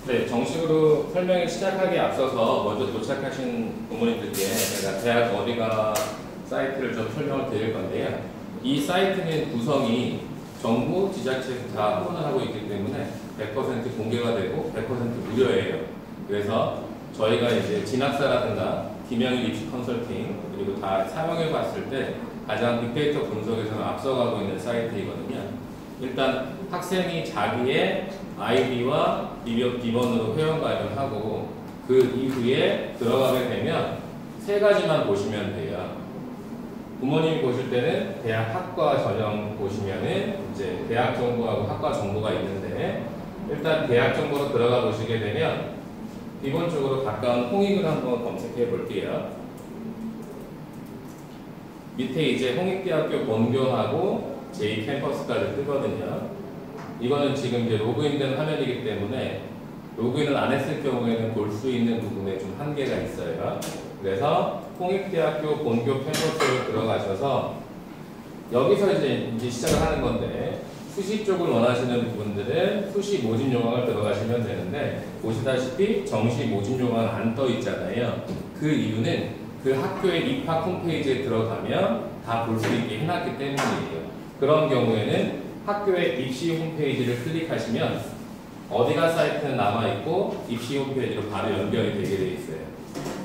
네, 정식으로 설명을 시작하기에 앞서서 먼저 도착하신 부모님들께 제가 대학 어디가 사이트를 좀 설명을 드릴 건데요. 이 사이트는 구성이 정부, 지자체에서 다 후원을 하고 있기 때문에 100% 공개가 되고 100% 무료예요. 그래서 저희가 이제 진학사라든가 김영일 입시 컨설팅 그리고 다 사용해 봤을 때 가장 빅데이터 분석에서는 앞서가고 있는 사이트이거든요. 일단 학생이 자기의 아이디와 비번으로 회원 가입하고 그 이후에 들어가게 되면 세 가지만 보시면 돼요. 부모님이 보실 때는 대학 학과 전형 보시면은 이제 대학 정보하고 학과 정보가 있는데 일단 대학 정보로 들어가 보시게 되면 기본적으로 가까운 홍익을 한번 검색해 볼게요. 밑에 이제 홍익대학교 본교하고 제2캠퍼스까지 뜨거든요. 이거는 지금 이제 로그인된 화면이기 때문에 로그인을 안 했을 경우에는 볼 수 있는 부분에 좀 한계가 있어요. 그래서 홍익대학교 본교 캠퍼스로 들어가셔서 여기서 이제 시작을 하는 건데 수시 쪽을 원하시는 분들은 수시 모집 요강을 들어가시면 되는데 보시다시피 정시 모집 요강은 안 떠 있잖아요. 그 이유는 그 학교의 입학 홈페이지에 들어가면 다 볼 수 있게 해놨기 때문이에요. 그런 경우에는 학교의 입시 홈페이지를 클릭하시면 어디가 사이트는 남아있고 입시 홈페이지로 바로 연결이 되게 돼 있어요.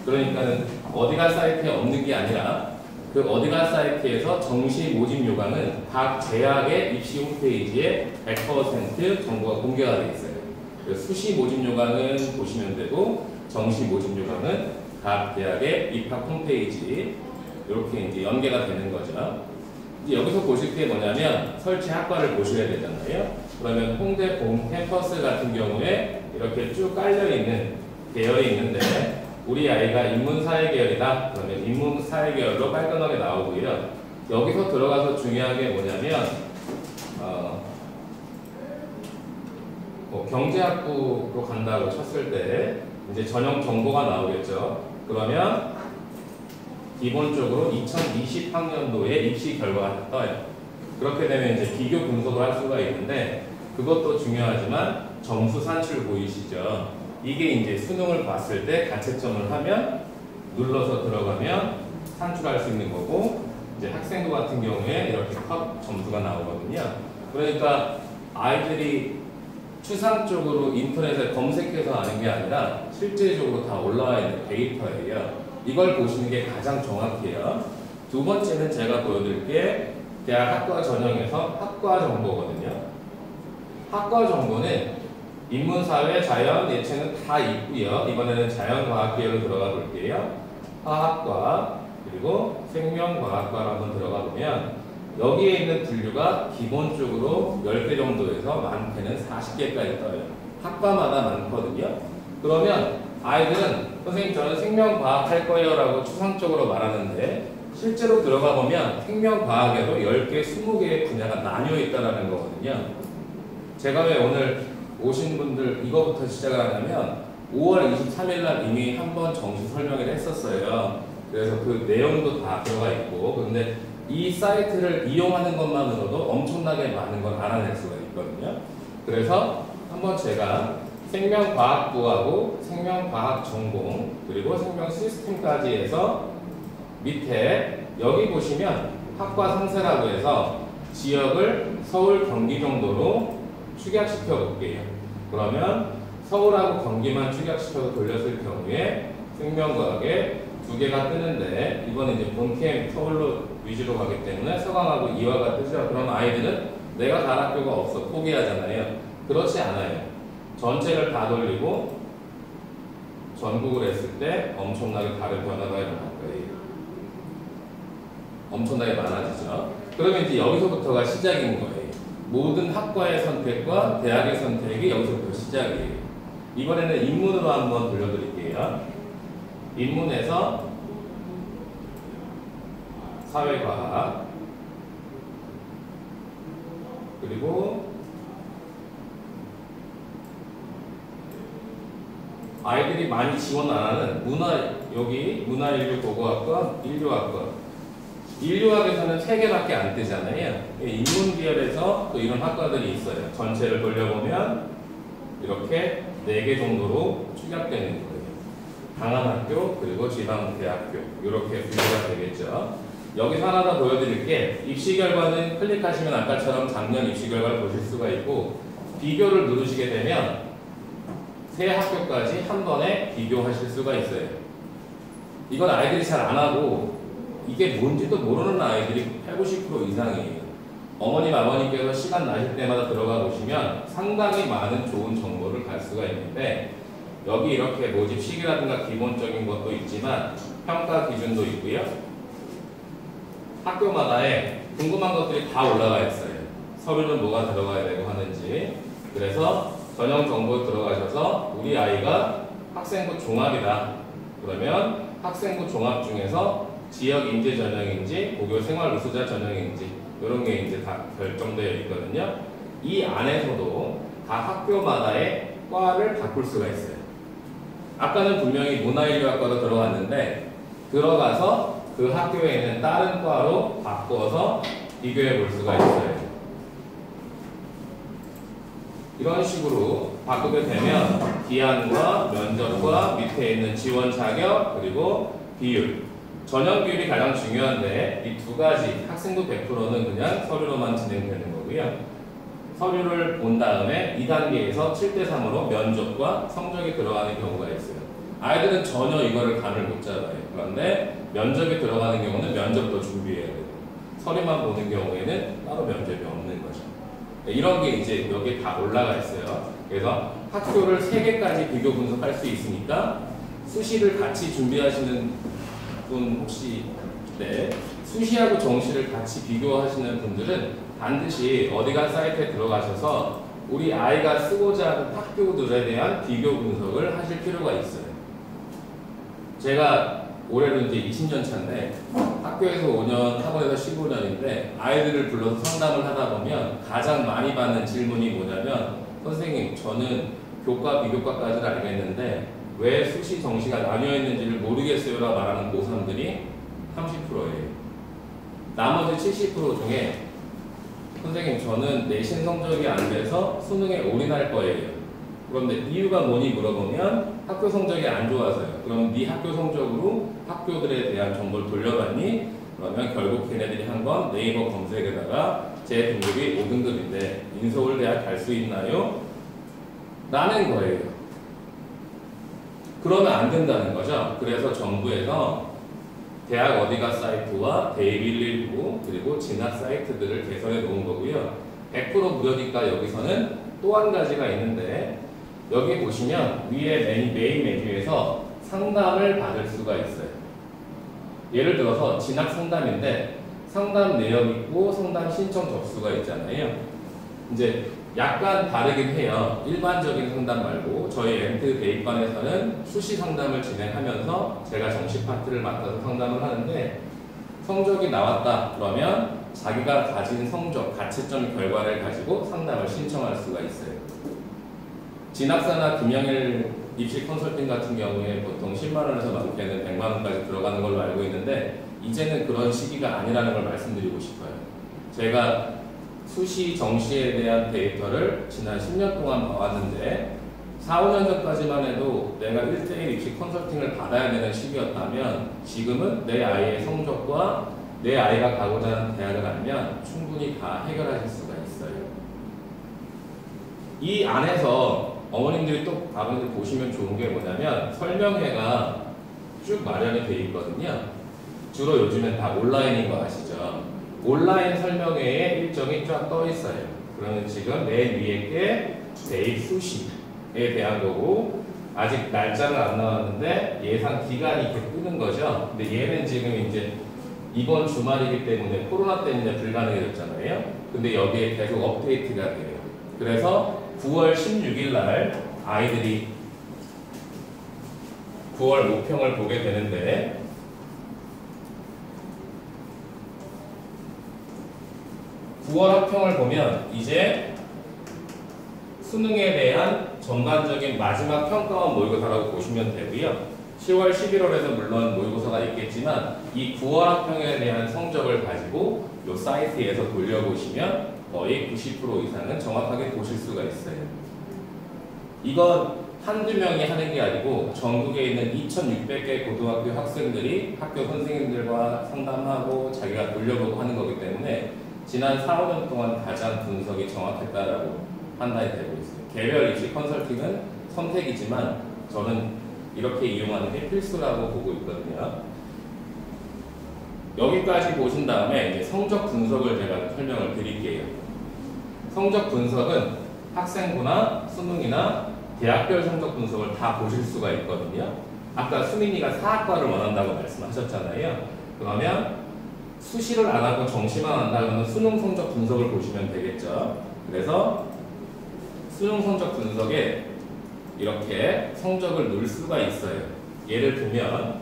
그러니까는 어디가 사이트에 없는 게 아니라 그 어디가 사이트에서 정시 모집 요강은 각 대학의 입시 홈페이지에 100% 정보가 공개가 되어 있어요. 수시 모집 요강은 보시면 되고 정시 모집 요강은 각 대학의 입학 홈페이지 이렇게 이제 연계가 되는 거죠. 이제 여기서 보실 게 뭐냐면 설치 학과를 보셔야 되잖아요. 그러면 홍대 본 캠퍼스 같은 경우에 이렇게 쭉 깔려 있는 계열이 있는데 우리 아이가 인문사회 계열이다. 그러면 인문사회 계열로 깔끔하게 나오고요. 여기서 들어가서 중요한 게 뭐냐면 경제학부로 간다고 쳤을 때 이제 전형 정보가 나오겠죠. 그러면 기본적으로 2020학년도에 입시 결과가 떠요. 그렇게 되면 이제 비교 분석을 할 수가 있는데 그것도 중요하지만 점수 산출 보이시죠? 이게 이제 수능을 봤을 때 가채점을 하면 눌러서 들어가면 산출할 수 있는 거고 이제 학생부 같은 경우에 이렇게 컷 점수가 나오거든요. 그러니까 아이들이 추상적으로 인터넷에 검색해서 아는 게 아니라 실제적으로 다 올라와 있는 데이터예요. 이걸 보시는 게 가장 정확해요. 두 번째는 제가 보여드릴 게 대학 학과 전형에서 학과 정보거든요. 학과 정보는 인문사회, 자연, 예체능 다 있고요. 이번에는 자연과학 계열로 들어가 볼게요. 화학과 그리고 생명과학과로 한번 들어가 보면 여기에 있는 분류가 기본적으로 10개 정도에서 많게는 40개까지 떠요. 학과마다 많거든요. 그러면 아이들은 선생님 저는 생명과학 할 거예요 라고 추상적으로 말하는데 실제로 들어가 보면 생명과학에도 10개, 20개의 분야가 나뉘어 있다는 거거든요. 제가 왜 오늘 오신 분들 이거부터 시작을 하냐면 5월 23일 날 이미 한번 정식 설명을 했었어요. 그래서 그 내용도 다 들어가 있고 그런데 이 사이트를 이용하는 것만으로도 엄청나게 많은 걸 알아낼 수가 있거든요. 그래서 한번 제가 생명과학부하고 생명과학 전공 그리고 생명시스템까지 해서 밑에 여기 보시면 학과 상세라고 해서 지역을 서울, 경기 정도로 축약시켜 볼게요. 그러면 서울하고 경기만 축약시켜서 돌렸을 경우에 생명과학에 2개가 뜨는데 이번에 이제 본캠 서울로 위주로 가기 때문에 서강하고 이화가 뜨죠. 그럼 아이들은 내가 갈 학교가 없어 포기하잖아요. 그렇지 않아요. 전체를 다 돌리고 전국을 했을 때 엄청나게 다른 변화가 일어날 거예요. 엄청나게 많아지죠. 그러면 이제 여기서부터가 시작인 거예요. 모든 학과의 선택과 대학의 선택이 여기서부터 시작이에요. 이번에는 인문으로 한번 돌려드릴게요. 인문에서 사회과학 그리고 아이들이 많이 지원 안 하는 여기 문화인류고고학과, 인류학과. 인류학에서는 3개밖에 안 뜨잖아요. 인문 계열에서 또 이런 학과들이 있어요. 전체를 돌려보면 이렇게 4개 정도로 축약되는 거예요. 강한학교 그리고 지방대학교 이렇게 분류가 되겠죠. 여기서 하나 더 보여드릴게. 입시 결과는 클릭하시면 아까처럼 작년 입시 결과를 보실 수가 있고 비교를 누르시게 되면 세 학교까지 한 번에 비교하실 수가 있어요. 이건 아이들이 잘 안 하고 이게 뭔지도 모르는 아이들이 80, 90% 이상이에요. 어머님, 아버님께서 시간 나실 때마다 들어가 보시면 상당히 많은 좋은 정보를 갈 수가 있는데 여기 이렇게 모집 시기라든가 기본적인 것도 있지만 평가 기준도 있고요. 학교마다에 궁금한 것들이 다 올라가 있어요. 서류는 뭐가 들어가야 되고 하는지. 그래서 전형 정보에 들어가셔서 우리 아이가 학생부 종합이다. 그러면 학생부 종합 중에서 지역 인재 전형인지 고교 생활 우수자 전형인지 이런 게 이제 다 결정되어 있거든요. 이 안에서도 각 학교마다의 과를 바꿀 수가 있어요. 아까는 분명히 문화인류학과로 들어갔는데 들어가서 그 학교에 있는 다른 과로 바꿔서 비교해 볼 수가 있어요. 이런 식으로 바꾸게 되면 기한과 면접과 밑에 있는 지원 자격 그리고 비율 전형 비율이 가장 중요한데 이 두 가지 학생부 100%는 그냥 서류로만 진행되는 거고요. 서류를 본 다음에 2단계에서 7대3으로 면접과 성적이 들어가는 경우가 있어요. 아이들은 전혀 이거를 감을 못 잡아요. 그런데 면접이 들어가는 경우는 면접도 준비해야 돼요. 서류만 보는 경우에는 따로 면접이 없는 거죠. 이런 게 이제 여기 다 올라가 있어요. 그래서 학교를 3개까지 비교 분석할 수 있으니까 수시를 같이 준비하시는 분 혹시 수시하고 정시를 같이 비교하시는 분들은 반드시 어디가 사이트에 들어가셔서 우리 아이가 쓰고자 하는 학교들에 대한 비교 분석을 하실 필요가 있어요. 제가 올해로 이제 20년 차인데 학교에서 5년, 학원에서 15년인데 아이들을 불러서 상담을 하다 보면 가장 많이 받는 질문이 뭐냐면 선생님 저는 교과, 비교과까지는 알겠는데 왜 수시, 정시가 나뉘어 있는지를 모르겠어요 라고 말하는 고3들이 30%예요. 나머지 70% 중에 선생님 저는 내신 성적이 안 돼서 수능에 올인할 거예요. 그런데 이유가 뭐니 물어보면 학교 성적이 안 좋아서요. 그러면 네 학교 성적으로 학교들에 대한 정보를 돌려봤니? 그러면 결국 걔네들이 한 건 네이버 검색에다가 제 등급이 5등급인데 인서울대학 갈 수 있나요? 라는 거예요. 그러면 안 된다는 거죠. 그래서 정부에서 대학 어디가 사이트와 대입119 그리고 진학 사이트들을 개설해 놓은 거고요. 100% 무료니까 여기서는 또 한 가지가 있는데 여기 보시면 위에 메인 메뉴에서 상담을 받을 수가 있어요. 예를 들어서 진학 상담인데 상담 내역 있고 상담 신청 접수가 있잖아요. 이제 약간 다르긴 해요. 일반적인 상담 말고 저희 엔트 대입반에서는 수시 상담을 진행하면서 제가 정시 파트를 맡아서 상담을 하는데 성적이 나왔다 그러면 자기가 가진 성적, 가채점 결과를 가지고 상담을 신청할 수가 있어요. 진학사나 김영일 입시 컨설팅 같은 경우에 보통 10만원에서 많게는 100만원까지 들어가는 걸로 알고 있는데 이제는 그런 시기가 아니라는 걸 말씀드리고 싶어요. 제가 수시, 정시에 대한 데이터를 지난 10년 동안 봐왔는데 4, 5년 전까지만 해도 내가 1대1 입시 컨설팅을 받아야 되는 시기였다면 지금은 내 아이의 성적과 내 아이가 가고자 하는 대학을 알면 충분히 다 해결하실 수가 있어요. 이 안에서 어머님들이 또 아버님들 보시면 좋은 게 뭐냐면 설명회가 쭉 마련이 돼 있거든요. 주로 요즘엔 다 온라인인 거 아시죠? 온라인 설명회에 일정이 쫙 떠 있어요. 그러면 지금 맨 위에 게 대입 수시에 대한 거고 아직 날짜는 안 나왔는데 예상 기간이 이렇게 뜨는 거죠. 근데 얘는 지금 이제 이번 주말이기 때문에 코로나 때문에 불가능해 졌잖아요. 근데 여기에 계속 업데이트가 돼요. 그래서 9월 16일 날 아이들이 9월 모평을 보게 되는데 9월 합평을 보면 이제 수능에 대한 전반적인 마지막 평가원 모의고사라고 보시면 되고요. 10월, 11월에도 물론 모의고사가 있겠지만 이 9월 합평에 대한 성적을 가지고 이 사이트에서 돌려보시면 거의 90% 이상은 정확하게 보실 수가 있어요. 이건 한두 명이 하는 게 아니고 전국에 있는 2,600개 고등학교 학생들이 학교 선생님들과 상담하고 자기가 돌려보고 하는 거기 때문에 지난 4, 5년 동안 가장 분석이 정확했다라고 판단이 되고 있어요. 개별 입시 컨설팅은 선택이지만 저는 이렇게 이용하는 게 필수라고 보고 있거든요. 여기까지 보신 다음에 이제 성적 분석을 제가 설명을 드릴게요. 성적 분석은 학생부나 수능이나 대학별 성적 분석을 다 보실 수가 있거든요. 아까 수민이가 사학과를 원한다고 말씀하셨잖아요. 그러면 수시를 안 하고 정시만 한다면 수능 성적 분석을 보시면 되겠죠. 그래서 수능 성적 분석에 이렇게 성적을 넣을 수가 있어요. 예를 들면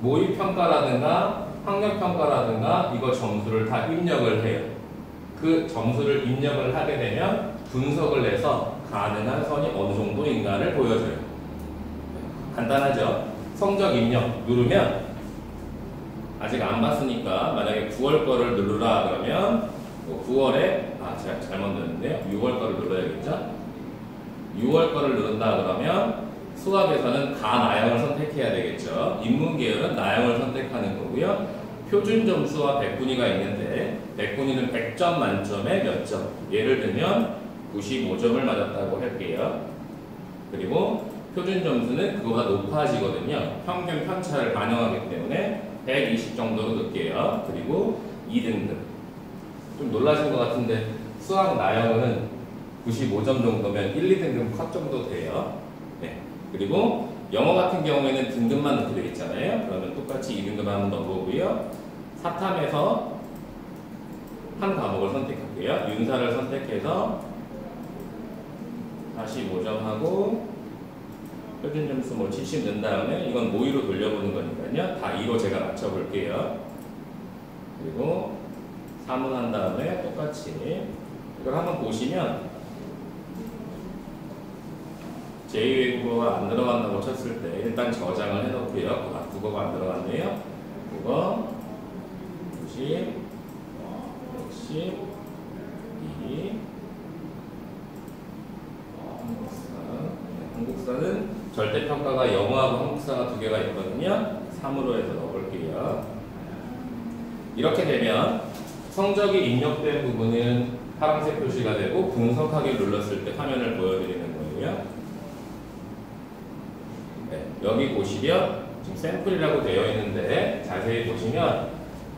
모의평가라든가 학력평가라든가 이거 점수를 다 입력을 해요. 그 점수를 입력을 하게 되면 분석을 해서 가능한 선이 어느 정도인가를 보여줘요. 간단하죠? 성적 입력 누르면 아직 안 봤으니까 만약에 9월 거를 누르라 그러면 9월에 제가 잘못 눌렀는데요. 6월 거를 눌러야겠죠? 6월 거를 누른다 그러면 수학에서는 가나형을 선택해야 되겠죠. 인문계열은 나형을 선택하는 거고요. 표준 점수와 백분위가 있는데 백분위는 100점 만점에 몇 점? 예를 들면 95점을 맞았다고 할게요. 그리고 표준 점수는 그거보다 높아지거든요. 평균 편차를 반영하기 때문에 120 정도로 넣을게요. 그리고 2등급. 좀 놀라신 것 같은데 수학 나형은 95점 정도면 1, 2등급 컷 정도 돼요. 네. 그리고 영어 같은 경우에는 등급만 넣게 되겠잖아요. 그러면 똑같이 2등급 한번 넣어보고요. 사탐에서 한 과목을 선택할게요. 윤사를 선택해서 45점 하고 표준 점수 70 넣은 다음에 이건 모의로 돌려보는 거니까요. 다 2로 제가 맞춰볼게요. 그리고 3은 한 다음에 똑같이 이걸 한번 보시면 제2외국어가 안 들어간다고 쳤을 때 일단 저장을 해놓고요. 국어가 안 들어갔네요. 국어 90, 110, 2 한국사는 절대평가가 영어하고 한국사가 두 개가 있거든요. 3으로 해서 넣어볼게요. 이렇게 되면 성적이 입력된 부분은 파란색 표시가 되고 분석하기 눌렀을 때 화면을 보여드리는 거예요. 네, 여기 보시면 지금 샘플이라고 되어 있는데 자세히 보시면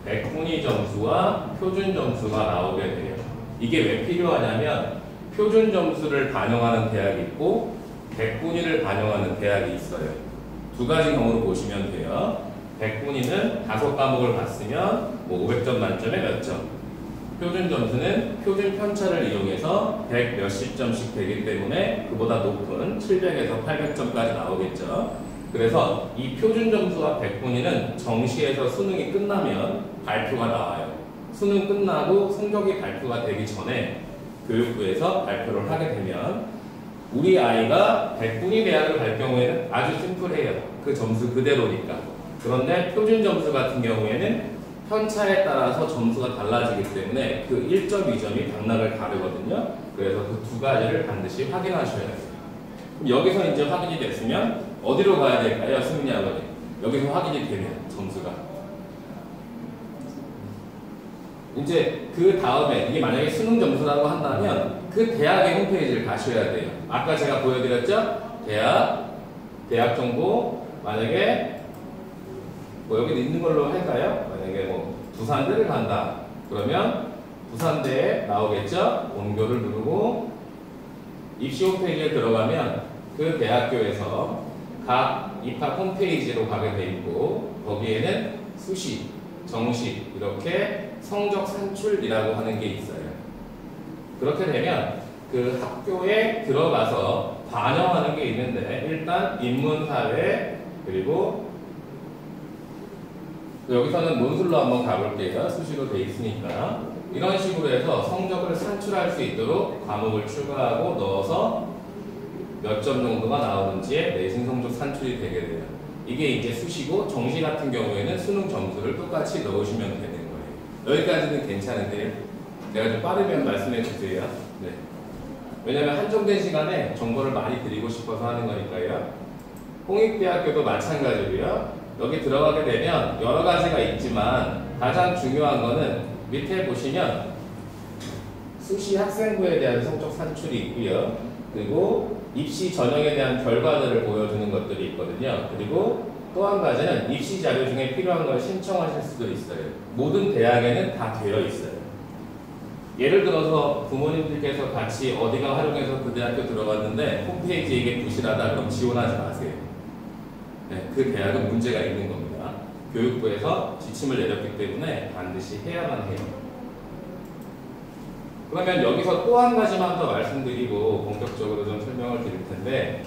백분위 점수와 표준 점수가 나오게 돼요. 이게 왜 필요하냐면 표준 점수를 반영하는 대학이 있고 백분위를 반영하는 대학이 있어요. 두 가지 경우로 보시면 돼요. 백분위는 5과목을 봤으면 500점 만점에 몇 점. 표준 점수는 표준 편차를 이용해서 100 몇십 점씩 되기 때문에 그보다 높은 700에서 800점까지 나오겠죠. 그래서 이 표준 점수와 백분위는 정시에서 수능이 끝나면 발표가 나와요. 수능 끝나고 성적이 발표가 되기 전에 교육부에서 발표를 하게 되면 우리 아이가 백분위 대학을 갈 경우에는 아주 심플해요. 그 점수 그대로니까. 그런데 표준 점수 같은 경우에는 편차에 따라서 점수가 달라지기 때문에 그 1점, 2점이 당락을 가르거든요. 그래서 그 두 가지를 반드시 확인하셔야 돼요. 그럼 여기서 이제 확인이 됐으면 어디로 가야 될까요? 수민이 아버님. 여기서 확인이 되면 점수가. 이제 그 다음에 이게 만약에 수능 점수라고 한다면 그 대학의 홈페이지를 가셔야 돼요. 아까 제가 보여드렸죠? 대학 정보 만약에 뭐 여기 있는 걸로 할까요? 만약에 뭐 부산대를 간다. 그러면 부산대에 나오겠죠? 본교를 누르고 입시 홈페이지에 들어가면 그 대학교에서 각 입학 홈페이지로 가게 돼 있고 거기에는 수시, 정시 이렇게 성적 산출이라고 하는 게 있어요. 그렇게 되면 그 학교에 들어가서 반영하는 게 있는데 일단 인문사회 그리고 여기서는 논술로 한번 가볼게요. 수시로 돼 있으니까 이런 식으로 해서 성적을 산출할 수 있도록 과목을 추가하고 넣어서 몇 점 정도가 나오는지에 내신 성적 산출이 되게 돼요. 이게 이제 수시고 정시 같은 경우에는 수능 점수를 똑같이 넣으시면 되는 거예요. 여기까지는 괜찮은데요. 내가 좀 빠르면 말씀해 주세요. 네. 왜냐면 한정된 시간에 정보를 많이 드리고 싶어서 하는 거니까요. 홍익대학교도 마찬가지고요. 여기 들어가게 되면 여러 가지가 있지만 가장 중요한 거는 밑에 보시면 수시 학생부에 대한 성적 산출이 있고요. 그리고 입시 전형에 대한 결과들을 보여주는 것들이 있거든요. 그리고 또 한 가지는 입시 자료 중에 필요한 걸 신청하실 수도 있어요. 모든 대학에는 다 되어 있어요. 예를 들어서 부모님들께서 같이 어디가 활용해서 그 대학교 들어갔는데 홈페이지에 이게 부실하다 그럼 지원하지 마세요. 네, 그 대학은 문제가 있는 겁니다. 교육부에서 지침을 내렸기 때문에 반드시 해야만 해요. 그러면 여기서 또 한 가지만 더 말씀드리고 본격적으로 좀 설명을 드릴 텐데,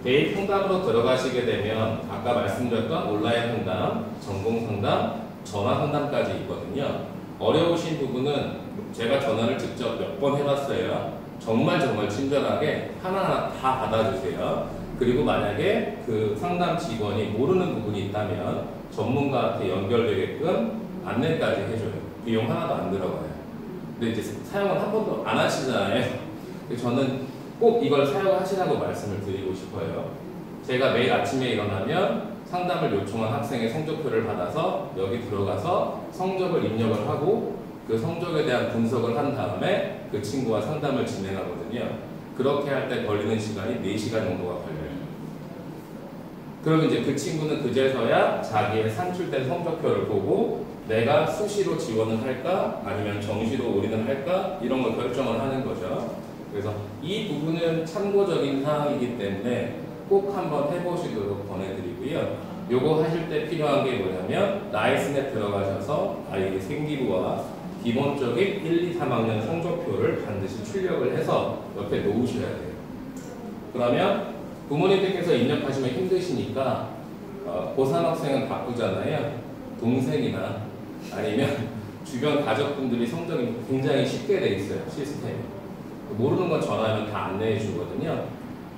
개인 상담으로 들어가시게 되면 아까 말씀드렸던 온라인 상담, 전공 상담, 전화 상담까지 있거든요. 어려우신 부분은 제가 전화를 직접 몇 번 해봤어요. 정말 친절하게 하나하나 다 받아주세요. 그리고 만약에 그 상담 직원이 모르는 부분이 있다면 전문가한테 연결되게끔 안내까지 해줘요. 비용 하나도 안 들어가요. 근데 이제 사용을 한 번도 안 하시잖아요. 저는 꼭 이걸 사용하시라고 말씀을 드리고 싶어요. 제가 매일 아침에 일어나면 상담을 요청한 학생의 성적표를 받아서 여기 들어가서 성적을 입력을 하고 그 성적에 대한 분석을 한 다음에 그 친구와 상담을 진행하거든요. 그렇게 할 때 걸리는 시간이 4시간 정도가 걸려요. 그러면 이제 그 친구는 그제서야 자기의 산출된 성적표를 보고 내가 수시로 지원을 할까 아니면 정시로 올인을 할까 이런 걸 결정을 하는 거죠. 그래서 이 부분은 참고적인 사항이기 때문에 꼭 한번 해보시도록 권해드리고요. 요거 하실 때 필요한 게 뭐냐면 나이스넷 들어가셔서 아이의 생기부와 기본적인 1, 2, 3학년 성적표를 반드시 출력을 해서 옆에 놓으셔야 돼요. 그러면 부모님들께서 입력하시면 힘드시니까 고3 학생은 바쁘잖아요. 동생이나 아니면 주변 가족분들이 성적이 굉장히 쉽게 돼 있어요. 시스템이. 모르는 건 전화하면 다 안내해 주거든요.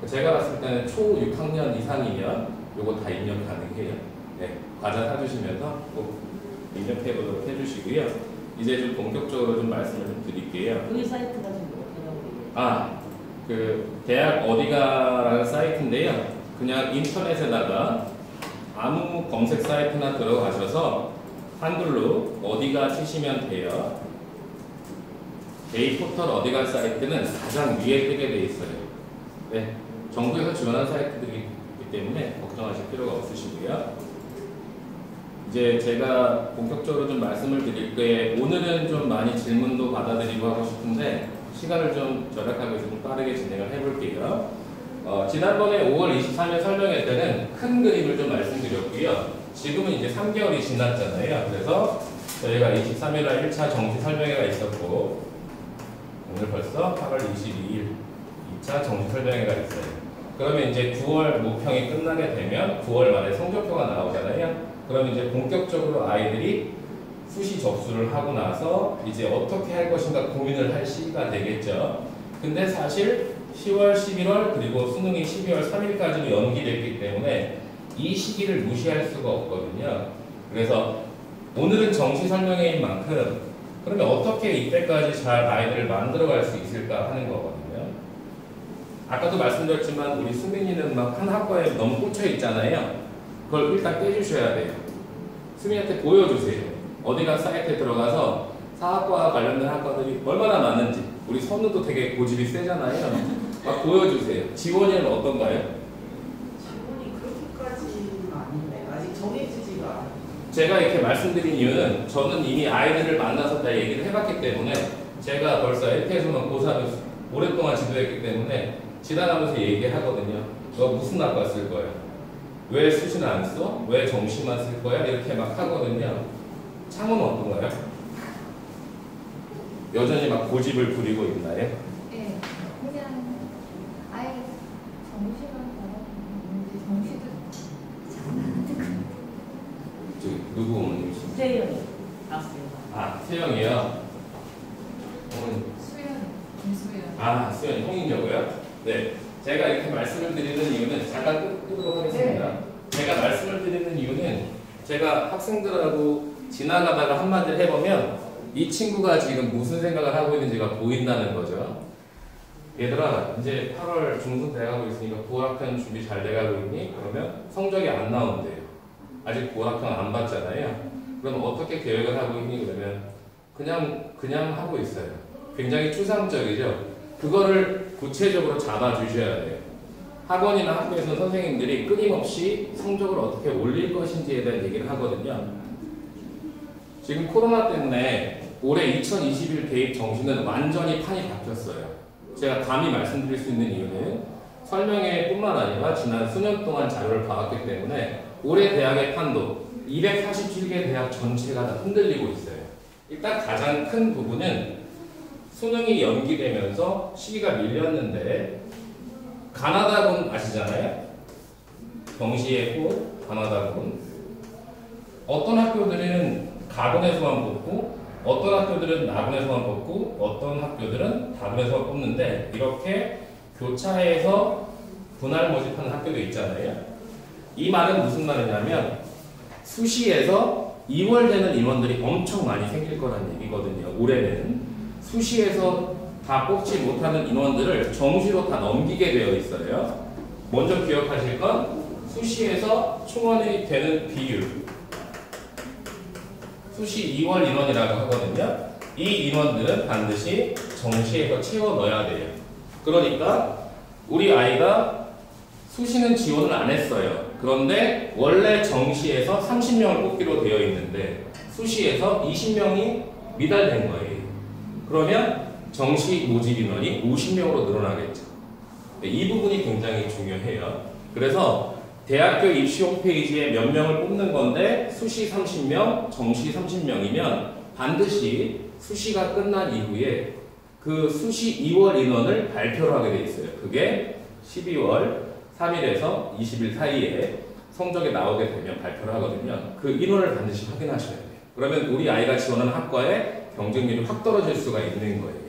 제가 봤을 때는 초 6학년 이상이면 요거 다 입력 가능해요. 네, 과자 사주시면서 꼭 입력해 보도록 해주시고요. 이제 좀 본격적으로 좀 말씀을 좀 드릴게요. 그 사이트가 지금 어떻게 그 대학 어디가라는 사이트인데요. 그냥 인터넷에다가 아무 검색 사이트나 들어가셔서 한글로 어디가 치시면 돼요. 데이포털 어디가 사이트는 가장 위에 뜨게 돼 있어요. 네, 정부에서 지원한 사이트들이기 때문에 걱정하실 필요가 없으시고요. 이제 제가 본격적으로 좀 말씀을 드릴 때 오늘은 좀 많이 질문도 받아들이고 하고 싶은데 시간을 좀 절약하기 위해서 좀 빠르게 진행을 해볼게요. 지난번에 5월 23일 설명회 때는 큰 그림을 좀 말씀드렸고요. 지금은 이제 3개월이 지났잖아요. 그래서 저희가 23일날 1차 정시 설명회가 있었고 오늘 벌써 8월 22일 2차 정시 설명회가 있어요. 그러면 이제 9월 모평이 끝나게 되면 9월 말에 성적표가 나오잖아요. 그러면 이제 본격적으로 아이들이 수시 접수를 하고 나서 이제 어떻게 할 것인가 고민을 할 시기가 되겠죠. 근데 사실 10월, 11월 그리고 수능이 12월 3일까지로 연기됐기 때문에 이 시기를 무시할 수가 없거든요. 그래서 오늘은 정시 설명회인 만큼 그러면 어떻게 이때까지 잘 아이들을 만들어갈 수 있을까 하는 거거든요. 아까도 말씀드렸지만 우리 수민이는 막 한 학과에 너무 꽂혀 있잖아요. 그걸 일단 떼주셔야 돼요. 수민이한테 보여주세요. 어디가 사이트에 들어가서 사학과 관련된 학과들이 얼마나 많은지. 우리 선우도 되게 고집이 세잖아요. 막 보여주세요. 지원이는 어떤가요? 지원이 그렇게까지는 아닌데 아직 정해지지가 않아요. 제가 이렇게 말씀드린 이유는 저는 이미 아이들을 만나서 다 얘기를 해봤기 때문에 제가 벌써 LP에서만 고3을 오랫동안 지도했기 때문에 지나가면서 얘기하거든요. 너 무슨 학과 쓸 거야? 왜 수시는 안 써? 왜 정시만 쓸 거야? 이렇게 막 하거든요. 창은 어떤가요? 여전히 막 고집을 부리고 있나요? 네, 그냥 아예 정시만 받았는데 정시도 잘안 누구 어머님이신가요? 세영이 나왔어요. 세영이요? 수연, 김수연. 수연이 홍인여고요? 네. 제가 이렇게 말씀을 드리는 이유는 잠깐 끄도록 하겠습니다. 네. 제가 말씀을 드리는 이유는 제가 학생들하고 지나가다가 한마디를 해보면 이 친구가 지금 무슨 생각을 하고 있는지가 보인다는 거죠. 얘들아 이제 8월 중순 돼가고 있으니까 9월 학년 준비 잘 돼가고 있니? 그러면 성적이 안 나온대요. 아직 9월 학년 안 봤잖아요. 그럼 어떻게 계획을 하고 있니? 그러면 그냥 하고 있어요. 굉장히 추상적이죠. 그거를 구체적으로 잡아주셔야 돼요. 학원이나 학교에서 선생님들이 끊임없이 성적을 어떻게 올릴 것인지에 대한 얘기를 하거든요. 지금 코로나 때문에 올해 2021 대입 정시는 완전히 판이 바뀌었어요. 제가 감히 말씀드릴 수 있는 이유는 설명회 뿐만 아니라 지난 수년 동안 자료를 봐왔기 때문에 올해 대학의 판도 247개 대학 전체가 다 흔들리고 있어요. 일단 가장 큰 부분은 수능이 연기되면서 시기가 밀렸는데 가나다군 아시잖아요? 경시의 호 가나다군. 어떤 학교들은 가군에서만 뽑고 어떤 학교들은 나군에서만 뽑고 어떤 학교들은 다군에서만 뽑는데 이렇게 교차해서 분할 모집하는 학교도 있잖아요. 이 말은 무슨 말이냐면 수시에서 2월 되는 인원들이 엄청 많이 생길 거라는 얘기거든요. 올해는 수시에서 다 뽑지 못하는 인원들을 정시로 다 넘기게 되어 있어요. 먼저 기억하실 건 수시에서 충원이 되는 비율, 수시 2월 인원이라고 하거든요. 이 인원들은 반드시 정시에서 채워 넣어야 돼요. 그러니까 우리 아이가 수시는 지원을 안 했어요. 그런데 원래 정시에서 30명을 뽑기로 되어 있는데 수시에서 20명이 미달된 거예요. 그러면 정시 모집 인원이 50명으로 늘어나겠죠. 이 부분이 굉장히 중요해요. 그래서 대학교 입시 홈페이지에 몇 명을 뽑는 건데 수시 30명, 정시 30명이면 반드시 수시가 끝난 이후에 그 수시 2월 인원을 발표를 하게 돼 있어요. 그게 12월 3일에서 20일 사이에 성적이 나오게 되면 발표를 하거든요. 그 인원을 반드시 확인하셔야 돼요. 그러면 우리 아이가 지원하는 학과의 경쟁률이 확 떨어질 수가 있는 거예요.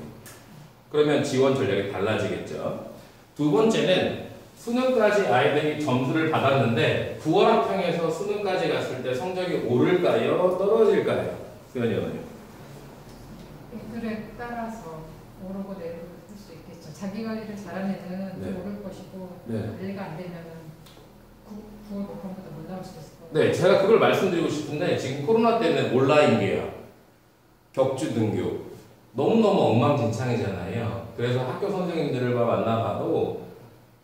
그러면 지원 전략이 달라지겠죠. 두 번째는 수능까지 아이들이 점수를 받았는데 9월 학평에서 수능까지 갔을 때 성적이 오를까요? 떨어질까요? 수연이 어머니. 애들에 따라서 오르고 내릴 수 있겠죠. 자기 관리를 잘하는 애는 네. 오를 것이고 네. 관리가 안 되면은 9월 복권보다 못 나올 수 있을 거예요. 네, 제가 그걸 말씀드리고 싶은데 지금 코로나 때문에 온라인 계약, 격주 등교 너무너무 엉망진창이잖아요. 그래서 학교 선생님들과 만나봐도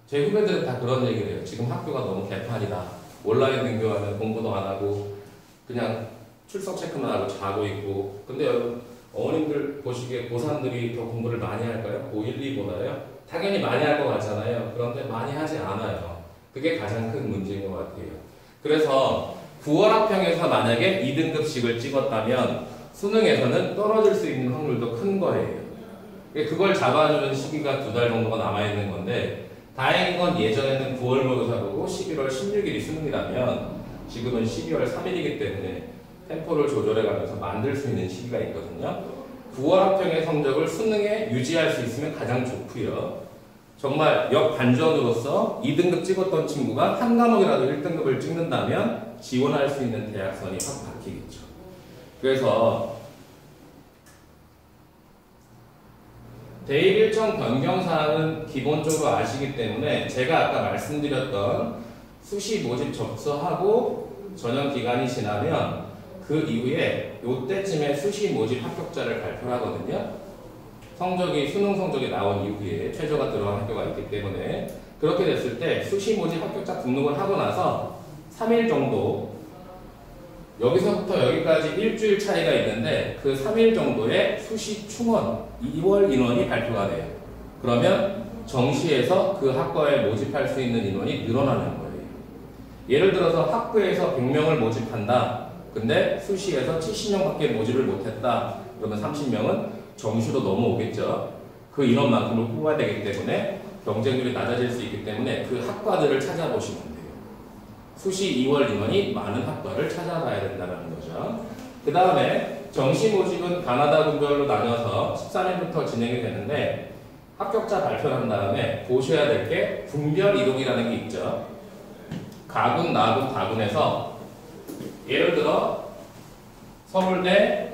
제 후배들은 다 그런 얘기를 해요. 지금 학교가 너무 개판이다. 온라인 등교하면 공부도 안 하고 그냥 출석 체크만 하고 자고 있고. 근데 여러분 어머님들 보시기에 고3들이 더 공부를 많이 할까요? 고1, 2보다요? 당연히 많이 할 것 같잖아요. 그런데 많이 하지 않아요. 그게 가장 큰 문제인 것 같아요. 그래서 9월 학평에서 만약에 2등급씩을 찍었다면 수능에서는 떨어질 수 있는 확률도 큰 거예요. 그걸 잡아주는 시기가 2달 정도가 남아있는 건데 다행인 건 예전에는 9월 모의고사 보고 11월 16일이 수능이라면 지금은 12월 3일이기 때문에 템포를 조절해가면서 만들 수 있는 시기가 있거든요. 9월 학평의 성적을 수능에 유지할 수 있으면 가장 좋고요. 정말 역반전으로서 2등급 찍었던 친구가 한 과목이라도 1등급을 찍는다면 지원할 수 있는 대학선이 확 바뀌겠죠. 그래서 대입 일정 변경 사항은 기본적으로 아시기 때문에 제가 아까 말씀드렸던 수시 모집 접수하고 전형 기간이 지나면 그 이후에 이때쯤에 수시 모집 합격자를 발표하거든요. 성적이 수능 성적이 나온 이후에 최저가 들어간 학교가 있기 때문에 그렇게 됐을 때 수시 모집 합격자 등록을 하고 나서 3일 정도 여기서부터 여기까지 일주일 차이가 있는데 그 3일 정도의 수시 충원 2월 인원이 발표가 돼요. 그러면 정시에서 그 학과에 모집할 수 있는 인원이 늘어나는 거예요. 예를 들어서 학부에서 100명을 모집한다. 근데 수시에서 70명밖에 모집을 못했다. 그러면 30명은 정시로 넘어오겠죠. 그 인원만큼을 뽑아야 되기 때문에 경쟁률이 낮아질 수 있기 때문에 그 학과들을 찾아보시면 돼요. 수시 2월 인원이 많은 학과를 찾아봐야 된다는 거죠. 그 다음에 정시 모집은 가나다 군별로 나눠서 13일부터 진행이 되는데 합격자 발표를 한 다음에 보셔야 될 게 군별 이동이라는 게 있죠. 가군, 나군, 다군에서 예를 들어 서울대,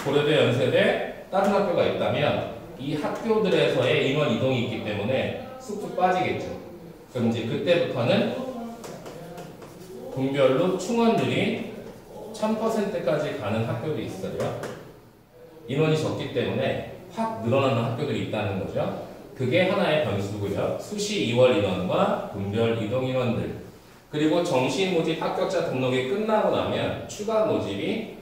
고려대, 연세대 다른 학교가 있다면 이 학교들에서의 인원 이동이 있기 때문에 쑥쑥 빠지겠죠. 그럼 이제 그때부터는 분별로 충원율이 1000%까지 가는 학교도 있어요. 인원이 적기 때문에 확 늘어나는 학교들이 있다는 거죠. 그게 하나의 변수고요. 수시 2월 인원과 분별 이동 인원들, 그리고 정시 모집 합격자 등록이 끝나고 나면 추가 모집이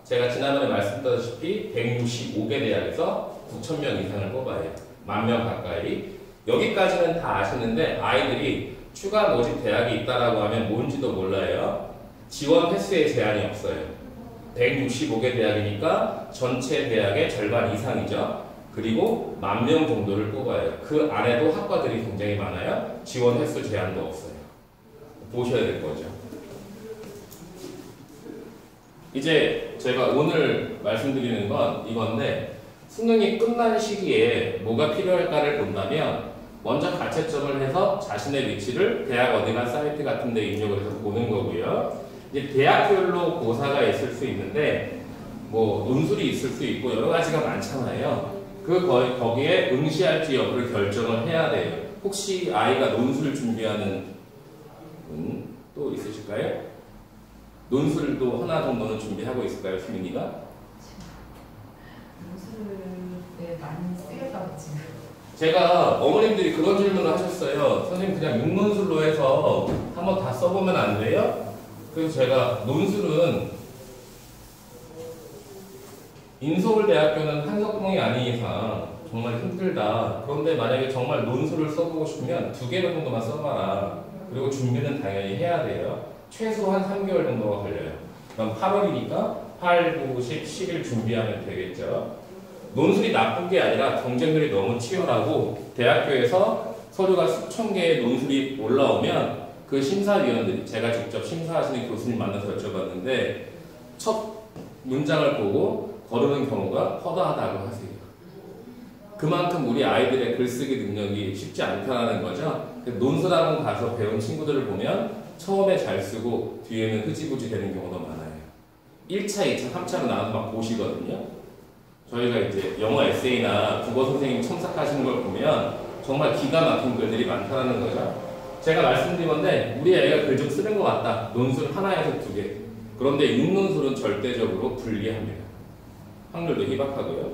제가 지난번에 말씀드렸다시피 165개 대학에서 9,000명 이상을 뽑아요. 10,000명 가까이. 여기까지는 다 아시는데 아이들이 추가 모집 대학이 있다라고 하면 뭔지도 몰라요. 지원 횟수에 제한이 없어요. 165개 대학이니까 전체 대학의 절반 이상이죠. 그리고 10,000명 정도를 뽑아요. 그 안에도 학과들이 굉장히 많아요. 지원 횟수 제한도 없어요. 보셔야 될 거죠. 이제 제가 오늘 말씀드리는 건 이건데, 수능이 끝난 시기에 뭐가 필요할까를 본다면 먼저 가채점을 해서 자신의 위치를 대학 어디나 사이트 같은 데 입력을 해서 보는 거고요. 이제 대학별로 고사가 있을 수 있는데 뭐 논술이 있을 수 있고 여러 가지가 많잖아요. 거기에 응시할지 여부를 결정을 해야 돼요. 혹시 아이가 논술 준비하는 분 또 있으실까요? 논술도 하나 정도는 준비하고 있을까요, 수민이가? 논술에 많이 쓰였다고 지금. 제가 어머님들이 그런 질문을 하셨어요. 선생님 그냥 육논술로 해서 한번 다 써보면 안 돼요? 그래서 제가 논술은 인서울대학교는 한석봉이 아닌 이상 정말 힘들다. 그런데 만약에 정말 논술을 써보고 싶으면 2개 정도만 써봐라. 그리고 준비는 당연히 해야 돼요. 최소 한 3개월 정도가 걸려요. 그럼 8월이니까 8, 9, 10, 10일 준비하면 되겠죠. 논술이 나쁜 게 아니라 경쟁률이 너무 치열하고 대학교에서 서류가 수천 개의 논술이 올라오면 그 심사위원들이, 제가 직접 심사하시는 교수님 만나서 여쭤봤는데 첫 문장을 보고 거르는 경우가 허다하다고 하세요. 그만큼 우리 아이들의 글쓰기 능력이 쉽지 않다는 거죠. 논술학원 가서 배운 친구들을 보면 처음에 잘 쓰고 뒤에는 흐지부지 되는 경우도 많아요. 1차, 2차, 3차로 나눠서 막 보시거든요. 저희가 이제 영어 에세이나 국어 선생님 첨삭하시는 걸 보면 정말 기가 막힌 글들이 많다는 거죠. 제가 말씀드린 건데 우리 애가 글 좀 쓰는 것 같다. 논술 하나에서 2개. 그런데 육논술은 절대적으로 불리합니다. 확률도 희박하고요.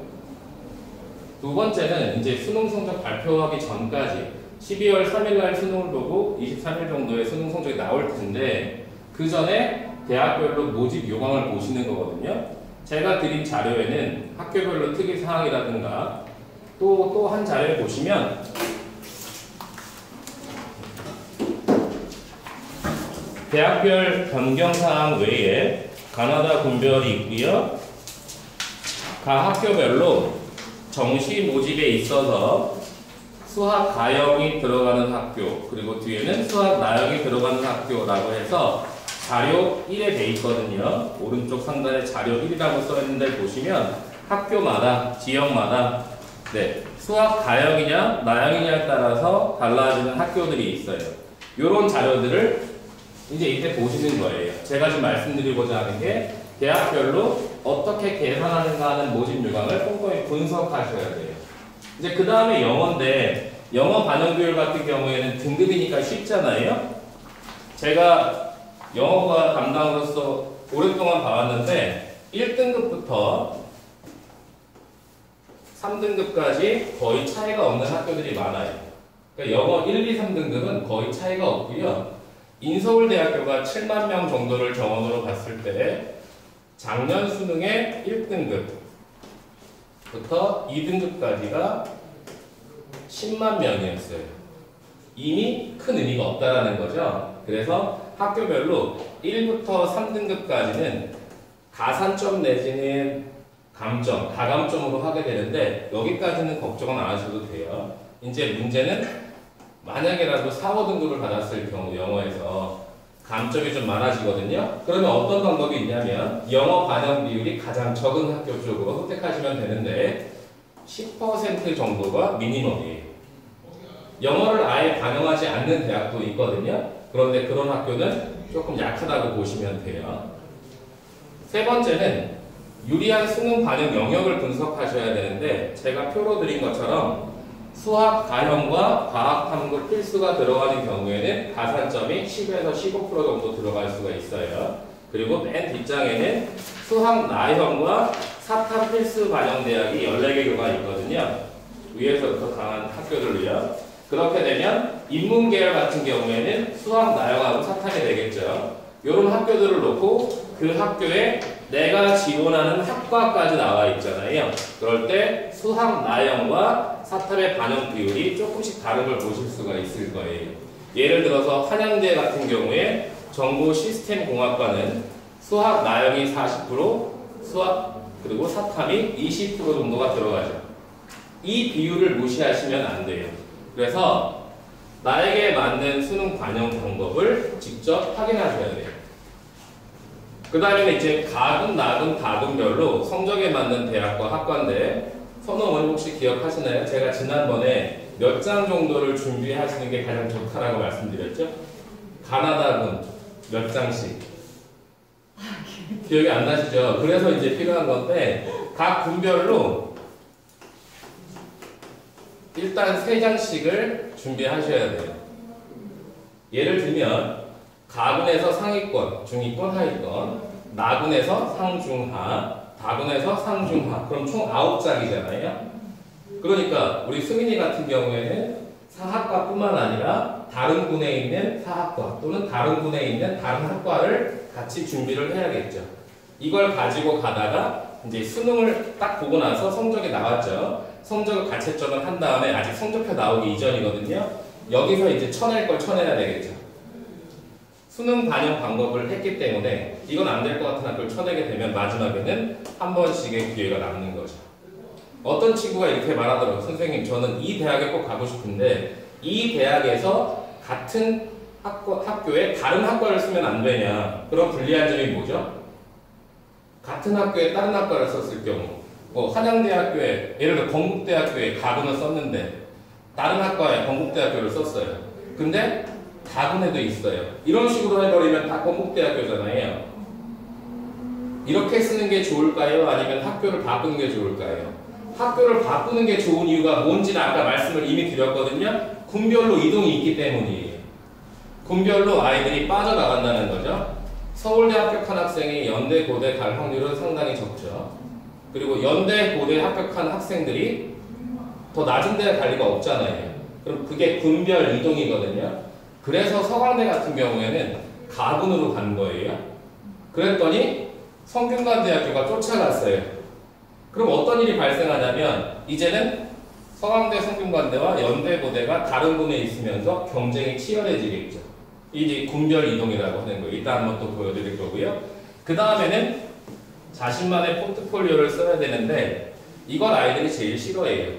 두 번째는 이제 수능 성적 발표하기 전까지 12월 3일날 수능을 보고 23일 정도에 수능 성적이 나올 텐데 그 전에 대학별로 모집 요강을 보시는 거거든요. 제가 드린 자료에는 학교별로 특이사항이라든가 또 한 자료를 보시면 대학별 변경사항 외에 가나다 분별이 있고요. 각 학교별로 정시 모집에 있어서 수학 가형이 들어가는 학교, 그리고 뒤에는 수학 나형이 들어가는 학교라고 해서 자료 1에 돼 있거든요. 오른쪽 상단에 자료 1이라고 써 있는데 보시면 학교마다, 지역마다 수학 가형이냐 나형이냐에 따라서 달라지는 학교들이 있어요. 이런 자료들을 이제 이때 보시는 거예요. 제가 지금 말씀드리고자 하는 게 대학별로 어떻게 계산하는가 하는 모집 요강을 꼼꼼히 분석하셔야 돼요. 이제 그 다음에 영어인데 영어 반영 비율 같은 경우에는 등급이니까 쉽잖아요. 제가 영어과 담당으로서 오랫동안 봐왔는데 1등급부터 3등급까지 거의 차이가 없는 학교들이 많아요. 그러니까 영어 1, 2, 3등급은 거의 차이가 없고요. 인서울대학교가 7만 명 정도를 정원으로 봤을 때 작년 수능의 1등급부터 2등급까지가 10만 명이었어요. 이미 큰 의미가 없다라는 거죠. 그래서 학교별로 1부터 3등급까지는 가산점 내지는 감점, 다감점으로 하게 되는데 여기까지는 걱정은 안 하셔도 돼요. 이제 문제는 만약에라도 4, 5등급을 받았을 경우 영어에서 감점이 좀 많아지거든요. 그러면 어떤 방법이 있냐면 영어 반영 비율이 가장 적은 학교 쪽으로 선택하시면 되는데 10% 정도가 미니멈이에요. 영어를 아예 반영하지 않는 대학도 있거든요. 그런데 그런 학교는 조금 약하다고 보시면 돼요. 세 번째는 유리한 수능 반영 영역을 분석하셔야 되는데 제가 표로 드린 것처럼 수학 가형과 과학 탐구 필수가 들어가는 경우에는 가산점이 10에서 15% 정도 들어갈 수가 있어요. 그리고 맨 뒷장에는 수학 나형과 사탐 필수 반영 대학이 14개교가 있거든요. 위에서부터 강한 학교들로요. 그렇게 되면 인문계열 같은 경우에는 수학 나형하고 사탐이 되겠죠. 이런 학교들을 놓고 그 학교에 내가 지원하는 학과까지 나와 있잖아요. 그럴 때 수학 나형과 사탐의 반영 비율이 조금씩 다른 걸 보실 수가 있을 거예요. 예를 들어서 한양대 같은 경우에 정보 시스템 공학과는 수학 나형이 40%, 수학 그리고 사탐이 20% 정도가 들어가죠. 이 비율을 무시하시면 안 돼요. 그래서 나에게 맞는 수능 반영 방법을 직접 확인하셔야 돼요. 그 다음에 이제 가금, 나금, 다금별로 성적에 맞는 대학과 학과인데 선호 어머니 혹시 기억하시나요? 제가 지난번에 몇 장 정도를 준비하시는 게 가장 좋다라고 말씀드렸죠? 가나다금 몇 장씩 기억이 안 나시죠? 그래서 이제 필요한 건데 각 군별로 일단 3장씩을 준비하셔야 돼요. 예를 들면 가군에서 상위권, 중위권, 하위권, 나군에서 상중하, 다군에서 상중하. 그럼 총 9장이잖아요. 그러니까 우리 수민이 같은 경우에는 사학과뿐만 아니라 다른 군에 있는 사학과 또는 다른 군에 있는 다른 학과를 같이 준비를 해야겠죠. 이걸 가지고 가다가 이제 수능을 딱 보고 나서 성적이 나왔죠. 성적을 가채점을 한 다음에 아직 성적표 나오기 이전이거든요. 여기서 이제 쳐낼 걸 쳐내야 되겠죠. 수능 반영 방법을 했기 때문에 이건 안 될 것 같은 학교를 쳐내게 되면 마지막에는 한 번씩의 기회가 남는 거죠. 어떤 친구가 이렇게 말하더라고요. 선생님, 저는 이 대학에 꼭 가고 싶은데 이 대학에서 같은 학교에 다른 학과를 쓰면 안 되냐. 그런 불리한 점이 뭐죠? 같은 학교에 다른 학과를 썼을 경우 한양대학교에 예를 들어 건국대학교에 가군을 썼는데 다른 학과에 건국대학교를 썼어요. 근데 다군에도 있어요. 이런 식으로 해버리면 다 건국대학교잖아요. 이렇게 쓰는 게 좋을까요? 아니면 학교를 바꾸는 게 좋을까요? 학교를 바꾸는 게 좋은 이유가 뭔지는 아까 말씀을 이미 드렸거든요. 군별로 이동이 있기 때문이에요. 군별로 아이들이 빠져나간다는 거죠. 서울대 합격한 학생이 연대, 고대 갈 확률은 상당히 적죠. 그리고 연대, 고대 합격한 학생들이 더 낮은 데 갈 리가 없잖아요. 그럼 그게 군별 이동이거든요. 그래서 서강대 같은 경우에는 가군으로 간 거예요. 그랬더니 성균관대학교가 쫓아갔어요. 그럼 어떤 일이 발생하냐면 이제는 서강대, 성균관대와 연대, 고대가 다른 군에 있으면서 경쟁이 치열해지겠죠. 이제 군별 이동이라고 하는 거예요. 이따 한번 또 보여드릴 거고요. 그 다음에는 자신만의 포트폴리오를 써야 되는데 이걸 아이들이 제일 싫어해요.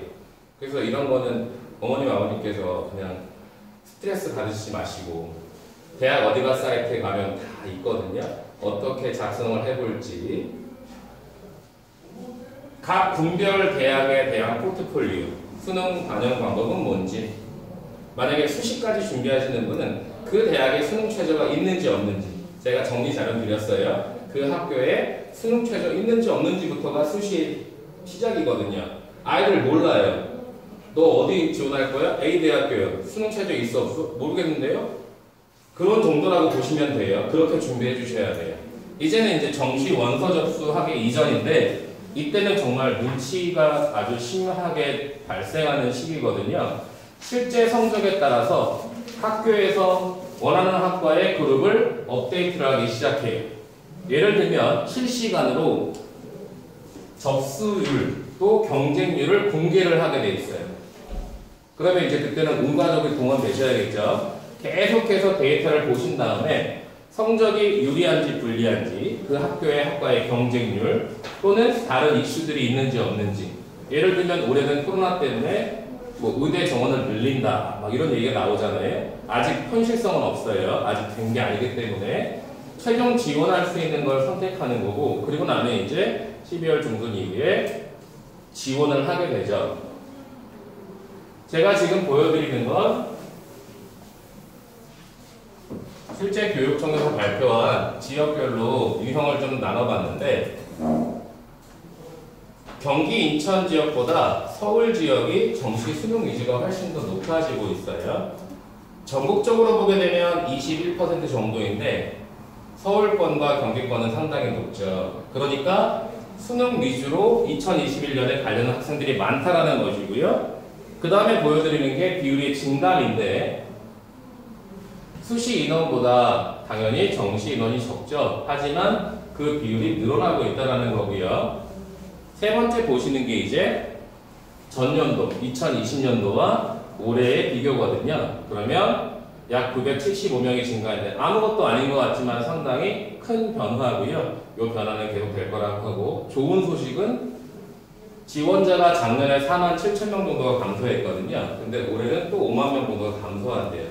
그래서 이런 거는 어머님, 아버님께서 그냥 스트레스 받으시지 마시고 대학 어디가 사이트에 가면 다 있거든요. 어떻게 작성을 해볼지 각 군별 대학에 대한 포트폴리오 수능 반영 방법은 뭔지 만약에 수시까지 준비하시는 분은 그 대학에 수능 최저가 있는지 없는지 제가 정리 자료 드렸어요. 그 학교에 수능 최저 있는지 없는지부터가 수시 시작이거든요. 아이들 몰라요. 너 어디 지원할 거야? A 대학교요. 수능 최저 있어 없어? 모르겠는데요? 그런 정도라고 보시면 돼요. 그렇게 준비해 주셔야 돼요. 이제는 이제 정시 원서 접수하기 이전인데 이때는 정말 눈치가 아주 심하게 발생하는 시기거든요. 실제 성적에 따라서 학교에서 원하는 학과의 그룹을 업데이트를 하기 시작해요. 예를 들면 실시간으로 접수율 또 경쟁률을 공개를 하게 돼 있어요. 그러면 이제 그때는 온 가족이 동원되셔야겠죠. 계속해서 데이터를 보신 다음에 성적이 유리한지 불리한지 그 학교의 학과의 경쟁률 또는 다른 이슈들이 있는지 없는지 예를 들면 올해는 코로나 때문에 뭐 의대 정원을 늘린다 막 이런 얘기가 나오잖아요. 아직 현실성은 없어요. 아직 된 게 아니기 때문에 최종 지원할 수 있는 걸 선택하는 거고 그리고 나면 이제 12월 중순 이후에 지원을 하게 되죠. 제가 지금 보여드리는 건 실제 교육청에서 발표한 지역별로 유형을 좀 나눠봤는데 경기 인천 지역보다 서울 지역이 정시 수능 위주가 훨씬 더 높아지고 있어요. 전국적으로 보게 되면 21% 정도인데 서울권과 경기권은 상당히 높죠. 그러니까 수능 위주로 2021년에 관련한 학생들이 많다라는 것이고요. 그 다음에 보여드리는 게 비율의 증감인데 수시 인원보다 당연히 정시 인원이 적죠. 하지만 그 비율이 늘어나고 있다는 거고요. 세 번째 보시는 게 이제 전년도 2020년도와 올해의 비교거든요. 그러면 약 975명이 증가했는데 아무것도 아닌 것 같지만 상당히 큰 변화고요. 이 변화는 계속 될 거라고 하고 좋은 소식은 지원자가 작년에 4만 7천 명 정도가 감소했거든요. 근데 올해는 또 5만 명 정도가 감소한대요.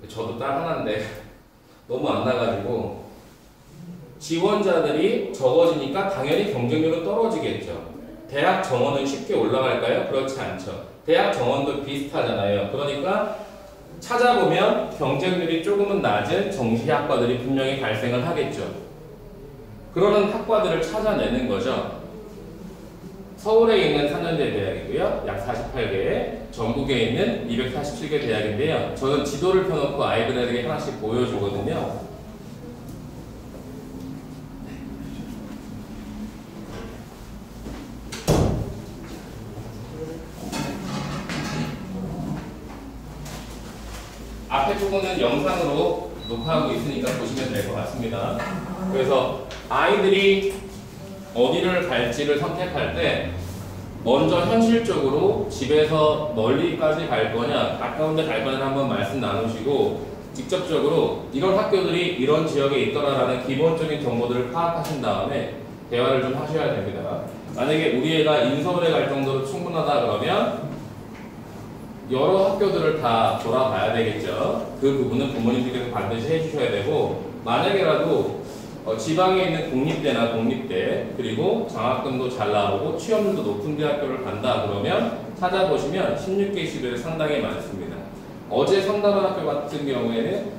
저도 딸 하나인데 너무 안 나가지고 지원자들이 적어지니까 당연히 경쟁률은 떨어지겠죠. 대학 정원은 쉽게 올라갈까요? 그렇지 않죠. 대학 정원도 비슷하잖아요. 그러니까 찾아보면 경쟁률이 조금은 낮은 정시학과들이 분명히 발생을 하겠죠. 그러는 학과들을 찾아내는 거죠. 서울에 있는 4년제 대학이고요. 약 48개, 전국에 있는 247개 대학인데요. 저는 지도를 펴놓고 아이들에게 하나씩 보여주거든요. 앞에 부분은 영상으로 녹화하고 있으니까 보시면 될 것 같습니다. 그래서 아이들이 어디를 갈지를 선택할 때 먼저 현실적으로 집에서 멀리까지 갈 거냐 가까운 데 갈 거냐 한번 말씀 나누시고 직접적으로 이런 학교들이 이런 지역에 있더라라는 기본적인 정보들을 파악하신 다음에 대화를 좀 하셔야 됩니다. 만약에 우리 애가 인서울에 갈 정도로 충분하다 그러면 여러 학교들을 다 돌아봐야 되겠죠. 그 부분은 부모님들께서 반드시 해주셔야 되고 만약에라도 지방에 있는 공립대나 공립대 그리고 장학금도 잘 나오고 취업률도 높은 대학교를 간다 그러면 찾아보시면 16개 시도에 상당히 많습니다. 어제 성담한 학교 같은 경우에는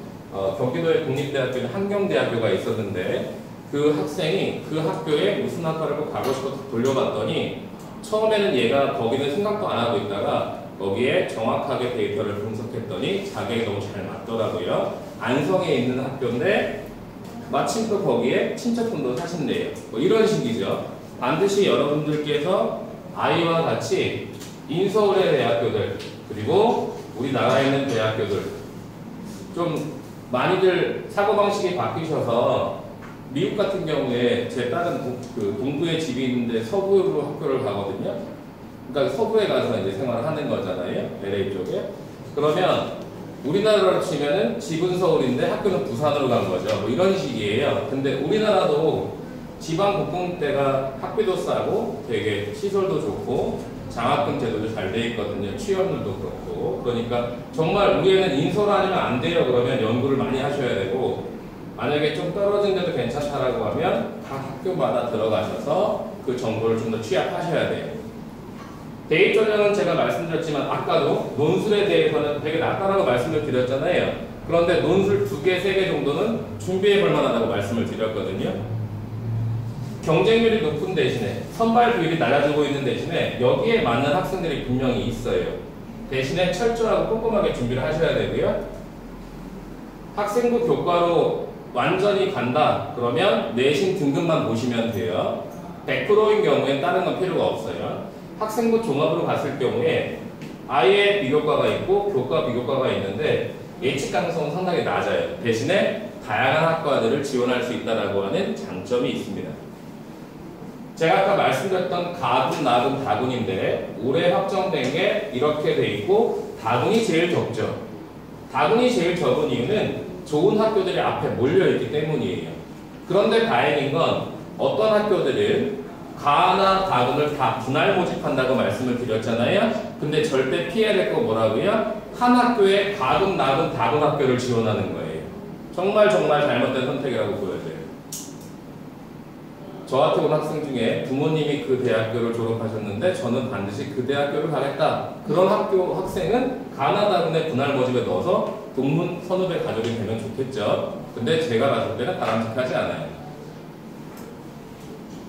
경기도의 공립대학교는 한경대학교가 있었는데 그 학생이 그 학교에 무슨 학과를 꼭 가고 싶어서 돌려봤더니 처음에는 얘가 거기는 생각도 안 하고 있다가 거기에 정확하게 데이터를 분석했더니 자기에게 너무 잘 맞더라고요. 안성에 있는 학교인데 마침 또 거기에 친척분도 사신대요. 뭐 이런 식이죠. 반드시 여러분들께서 아이와 같이 인서울의 대학교들 그리고 우리나라에 있는 대학교들 좀 많이들 사고방식이 바뀌셔서 미국 같은 경우에 제 딸은 동부에 집이 있는데 서부로 학교를 가거든요. 그러니까 서부에 가서 이제 생활을 하는 거잖아요. LA 쪽에. 그러면 우리나라로 치면은 집은 서울인데 학교는 부산으로 간 거죠. 뭐 이런 식이에요. 근데 우리나라도 지방 국공대가 학비도 싸고 되게 시설도 좋고 장학금 제도도 잘 돼 있거든요. 취업률도 그렇고. 그러니까 정말 우리 애는 인서울 아니면 안 돼요. 그러면 연구를 많이 하셔야 되고 만약에 좀 떨어진 데도 괜찮다라고 하면 각 학교마다 들어가셔서 그 정보를 좀 더 취합하셔야 돼요. 대입 전형은 제가 말씀드렸지만 아까도 논술에 대해서는 되게 낮다라고 말씀을 드렸잖아요. 그런데 논술 2개, 3개 정도는 준비해 볼 만하다고 말씀을 드렸거든요. 경쟁률이 높은 대신에 선발 비율이 낮아지고 있는 대신에 여기에 맞는 학생들이 분명히 있어요. 대신에 철저하고 꼼꼼하게 준비를 하셔야 되고요. 학생부 교과로 완전히 간다 그러면 내신 등급만 보시면 돼요. 100%인 경우엔 다른 건 필요가 없어요. 학생부 종합으로 갔을 경우에 아예 비교과가 있고 교과 비교과가 있는데 예측 가능성은 상당히 낮아요. 대신에 다양한 학과들을 지원할 수 있다라고 하는 장점이 있습니다. 제가 아까 말씀드렸던 가군, 나군, 다군인데 올해 확정된 게 이렇게 돼 있고 다군이 제일 적죠. 다군이 제일 적은 이유는 좋은 학교들이 앞에 몰려있기 때문이에요. 그런데 다행인 건 어떤 학교들은 가나 다군을 다 분할 모집한다고 말씀을 드렸잖아요. 근데 절대 피해야 될 거 뭐라고요? 한 학교에 가군, 나군, 다군 학교를 지원하는 거예요. 정말 잘못된 선택이라고 보여져요. 저한테 온 학생 중에 부모님이 그 대학교를 졸업하셨는데 저는 반드시 그 대학교를 가겠다. 그런 학생은 가나 다군의 분할 모집에 넣어서 동문 선후배 가족이 되면 좋겠죠. 근데 제가 봤을 때는 바람직하지 않아요.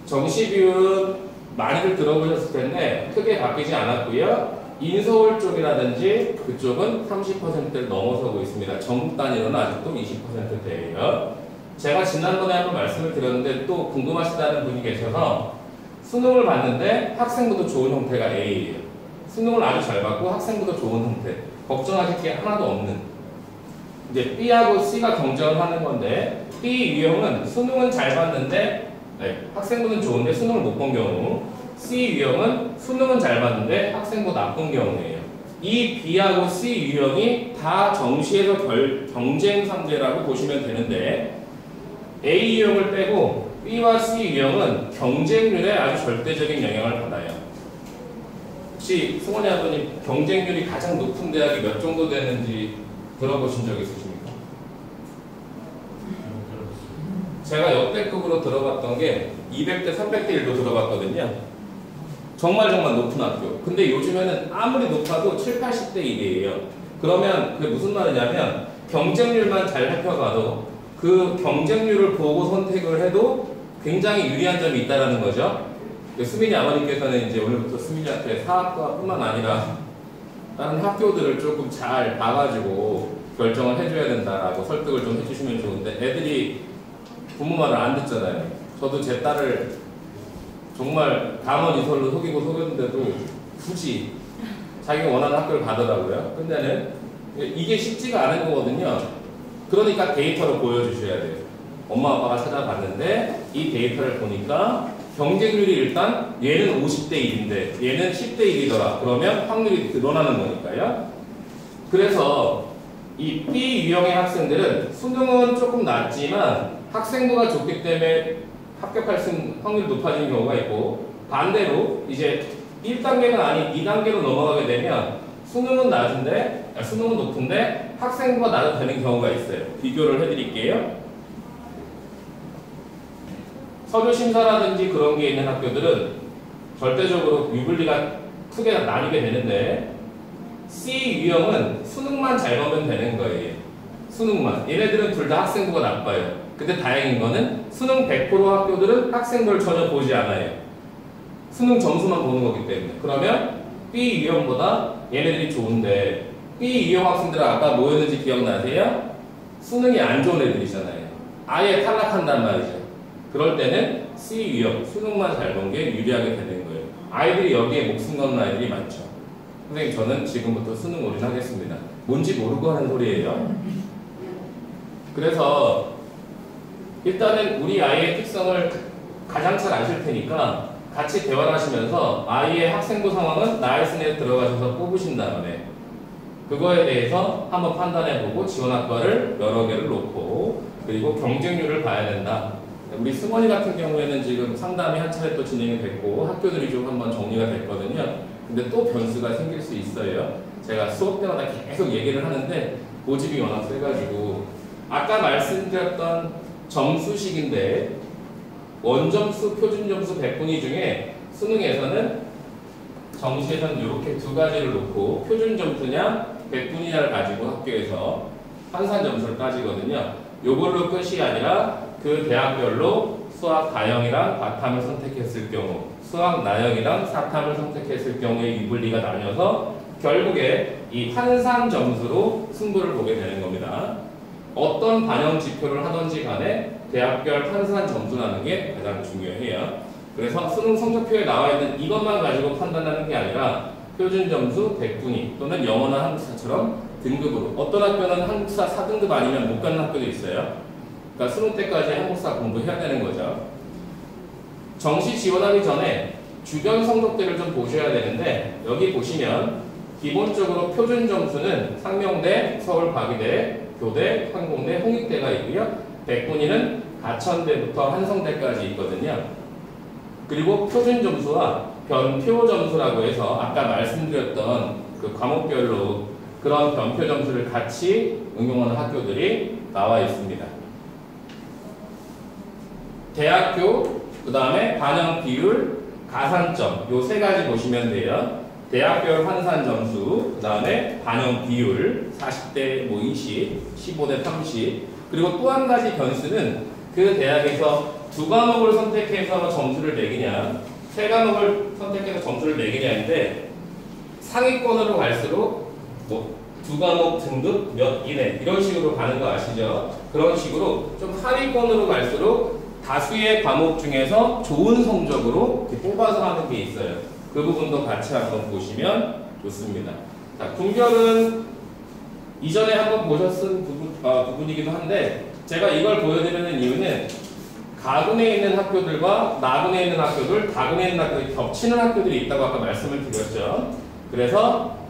정시 비율은 많이들 들어보셨을 텐데 크게 바뀌지 않았고요. 인서울 쪽이라든지 그쪽은 30%를 넘어서고 있습니다. 전국 단위로는 아직도 20%대예요. 제가 지난번에 한번 말씀을 드렸는데 또 궁금하시다는 분이 계셔서 수능을 봤는데 학생부도 좋은 형태가 A예요. 수능을 아주 잘 봤고 학생부도 좋은 형태. 걱정하실 게 하나도 없는. 이제 B하고 C가 경쟁을 하는 건데 B 유형은 수능은 잘 봤는데 학생부는 좋은데 수능을 못 본 경우, C 유형은 수능은 잘 봤는데 학생부 나쁜 경우예요. 이 B하고 C 유형이 다 정시에서 경쟁 상대라고 보시면 되는데 A 유형을 빼고 B와 C 유형은 경쟁률에 아주 절대적인 영향을 받아요. 혹시 승원이 아버님 경쟁률이 가장 높은 대학이 몇 정도 되는지 들어보신 적 있으십니까? 제가 역대급으로 들어봤던 게 200대 300대 1도 들어봤거든요. 정말 높은 학교. 근데 요즘에는 아무리 높아도 7, 80대 1이에요. 그러면 그게 무슨 말이냐면 경쟁률만 잘 살펴봐도 그 경쟁률을 보고 선택을 해도 굉장히 유리한 점이 있다는 거죠. 수민이 아버님께서는 이제 오늘부터 수민이한테 사학과뿐만 아니라 다른 학교들을 조금 잘 봐가지고 결정을 해줘야 된다라고 설득을 좀 해주시면 좋은데 애들이 부모 말을 안 듣잖아요. 저도 제 딸을 정말 감언 이설로 속였는데도 굳이 자기가 원하는 학교를 가더라고요. 근데는 이게 쉽지가 않은 거거든요. 그러니까 데이터를 보여주셔야 돼요. 엄마 아빠가 찾아봤는데 이 데이터를 보니까 경쟁률이 일단 얘는 50대 1인데 얘는 10대 1이더라. 그러면 확률이 늘어나는 거니까요. 그래서 이 B 유형의 학생들은 수능은 조금 낮지만 학생부가 좋기 때문에 합격할 수 있는 확률이 높아지는 경우가 있고 반대로 이제 1단계가 아닌 2단계로 넘어가게 되면 수능은 높은데 학생부가 낮아도 되는 경우가 있어요. 비교를 해드릴게요. 서류심사라든지 그런 게 있는 학교들은 절대적으로 유불리가 크게 나뉘게 되는데 C 유형은 수능만 잘 보면 되는 거예요. 수능만. 얘네들은 둘 다 학생부가 나빠요. 근데 다행인 거는 수능 100% 학교들은 학생부를 전혀 보지 않아요. 수능 점수만 보는 거기 때문에. 그러면 B 유형보다 얘네들이 좋은데 B 유형 학생들은 아까 뭐였는지 기억나세요? 수능이 안 좋은 애들이잖아요. 아예 탈락한단 말이죠. 그럴 때는 C 유형, 수능만 잘 본 게 유리하게 되는 거예요. 아이들이 여기에 목숨 거는 아이들이 많죠. 선생님 저는 지금부터 수능 올인하겠습니다. 뭔지 모르고 하는 소리예요. 그래서 일단은 우리 아이의 특성을 가장 잘 아실 테니까 같이 대화를 하시면서 아이의 학생부 상황은 나이슨에 들어가셔서 뽑으신 다음에 그거에 대해서 한번 판단해보고 지원학과를 여러 개를 놓고 그리고 경쟁률을 봐야 된다. 우리 승원이 같은 경우에는 지금 상담이 한 차례 또 진행이 됐고 학교들이 좀 한번 정리가 됐거든요. 근데 또 변수가 생길 수 있어요. 제가 수업 때마다 계속 얘기를 하는데 고집이 워낙 세가지고 아까 말씀드렸던 점수식인데 원점수, 표준점수 100분위 중에 수능에서는 정시에서는 이렇게 두 가지를 놓고 표준점수냐 100분위냐를 가지고 학교에서 환산점수를 따지거든요. 요걸로 끝이 아니라 그 대학별로 수학 가형이랑 과탐을 선택했을 경우 수학 나형이랑 사탐을 선택했을 경우에 유불리가 나뉘어서 결국에 이 환산 점수로 승부를 보게 되는 겁니다. 어떤 반영 지표를 하든지 간에 대학별 환산 점수라는 게 가장 중요해요. 그래서 수능 성적표에 나와 있는 이것만 가지고 판단하는 게 아니라 표준 점수 100분위 또는 영어나 한국사처럼 등급으로 어떤 학교는 한국사 4등급 아니면 못 가는 학교도 있어요. 그러니까 수능 때까지 한국사 공부해야 되는 거죠. 정시 지원하기 전에 주변 성적대를 좀 보셔야 되는데 여기 보시면 기본적으로 표준 점수는 상명대, 서울과기대, 교대, 항공대, 홍익대가 있고요. 100분위는 가천대부터 한성대까지 있거든요. 그리고 표준 점수와 변표 점수라고 해서 아까 말씀드렸던 그 과목별로 그런 변표 점수를 같이 응용하는 학교들이 나와 있습니다. 대학교, 그 다음에 반영 비율, 가산점 요 세 가지 보시면 돼요. 대학별 환산 점수, 그 다음에 반영 비율 40대 20, 15대 30 그리고 또 한 가지 변수는 그 대학에서 두 과목을 선택해서 점수를 매기냐 세 과목을 선택해서 점수를 매기냐인데 상위권으로 갈수록 뭐 두 과목 등급 몇 이내 이런 식으로 가는 거 아시죠? 그런 식으로 좀 하위권으로 갈수록 다수의 과목 중에서 좋은 성적으로 이렇게 뽑아서 하는 게 있어요. 그 부분도 같이 한번 보시면 좋습니다. 자, 분별은 이전에 한번 보셨은 부분이기도 한데 제가 이걸 보여드리는 이유는 가군에 있는 학교들과 나군에 있는 학교들, 다군에 있는 학교들이 겹치는 학교들이 있다고 아까 말씀을 드렸죠. 그래서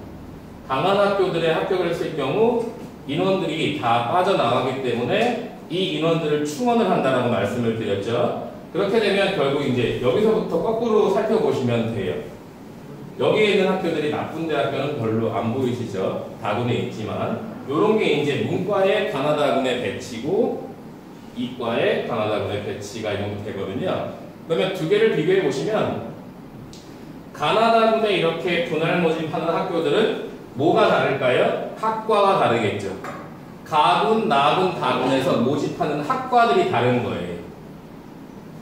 강한 학교들에 합격을 했을 경우 인원들이 다 빠져나가기 때문에 이 인원들을 충원을 한다라고 말씀을 드렸죠. 그렇게 되면 결국 이제 여기서부터 거꾸로 살펴보시면 돼요. 여기에 있는 학교들이 나쁜 대학교는 별로 안 보이시죠? 다군에 있지만 요런 게 이제 문과의 가나다군의 배치고 이과의 가나다군의 배치가 이 정도 되거든요. 그러면 두 개를 비교해 보시면 가나다군에 이렇게 분할 모집하는 학교들은 뭐가 다를까요? 학과가 다르겠죠. 가군, 나군, 다군에서 모집하는 학과들이 다른 거예요.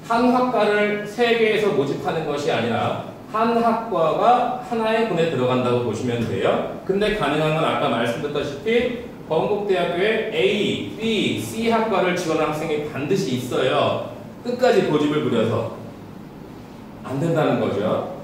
한 학과를 세 개에서 모집하는 것이 아니라 한 학과가 하나의 군에 들어간다고 보시면 돼요. 근데 가능한 건 아까 말씀드렸다시피 건국대학교에 A, B, C 학과를 지원한 학생이 반드시 있어요. 끝까지 고집을 부려서 안 된다는 거죠.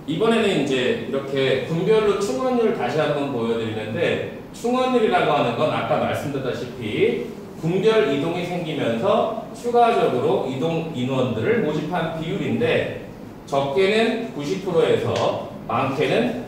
이번에는 이제 이렇게 분별로 충원율 다시 한번 보여드리는데 충원율이라고 하는 건 아까 말씀드렸다시피 군별 이동이 생기면서 추가적으로 이동 인원들을 모집한 비율인데 적게는 90%에서 많게는